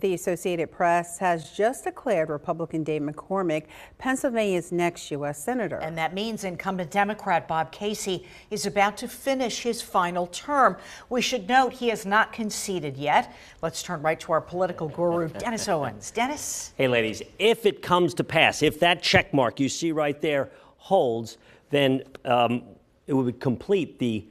The Associated Press has just declared Republican Dave McCormick Pennsylvania's next U.S. Senator. And that means incumbent Democrat Bob Casey is about to finish his final term. We should note he has not conceded yet. Let's turn right to our political guru, Dennis Owens. Dennis? Hey, ladies, if it comes to pass, if that check mark you see right there holds, then it would complete the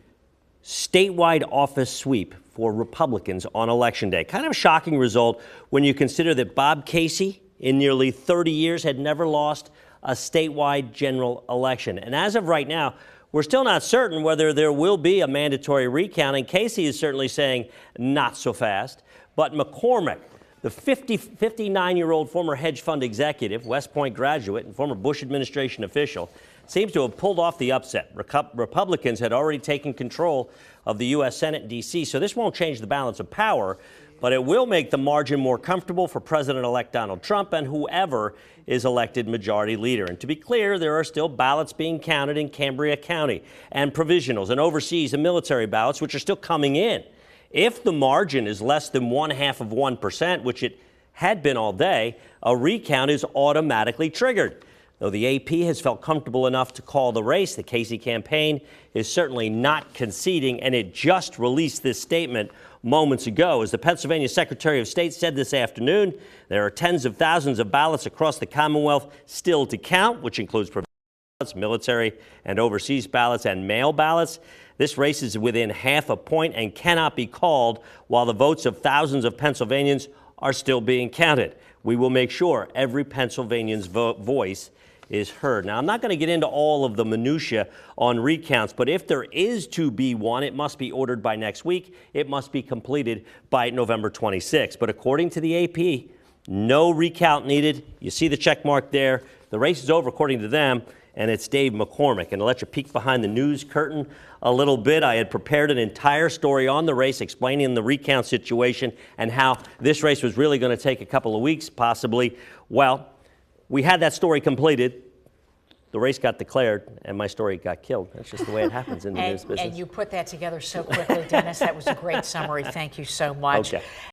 statewide office sweep for Republicans on Election Day. Kind of a shocking result when you consider that Bob Casey, in nearly 30 years, had never lost a statewide general election. And as of right now, we're still not certain whether there will be a mandatory recount, and Casey is certainly saying not so fast. But McCormick, the 59-year-old former hedge fund executive, West Point graduate, and former Bush administration official, seems to have pulled off the upset. Republicans had already taken control of the U.S. Senate in D.C., so this won't change the balance of power, but it will make the margin more comfortable for President-elect Donald Trump and whoever is elected majority leader. And to be clear, there are still ballots being counted in Cambria County, and provisionals, and overseas and military ballots, which are still coming in. If the margin is less than 0.5%, which it had been all day, a recount is automatically triggered. Though the AP has felt comfortable enough to call the race, the Casey campaign is certainly not conceding, and it just released this statement moments ago. As the Pennsylvania Secretary of State said this afternoon, there are tens of thousands of ballots across the Commonwealth still to count, which includes ballots, military and overseas ballots, and mail ballots. This race is within half a point and cannot be called while the votes of thousands of Pennsylvanians are still being counted. We will make sure every Pennsylvanian's voice is heard. Now, I'm not going to get into all of the minutia on recounts, but if there is to be one, it must be ordered by next week. It must be completed by November 26th. But according to the AP, no recount needed. You see the check mark there. The race is over, according to them, and it's Dave McCormick. And to let you peek behind the news curtain a little bit, I had prepared an entire story on the race explaining the recount situation and how this race was really going to take a couple of weeks, possibly. Well, we had that story completed. The race got declared, and my story got killed. That's just the way it happens in the news business. And you put that together so quickly, Dennis. That was a great summary. Thank you so much. Okay.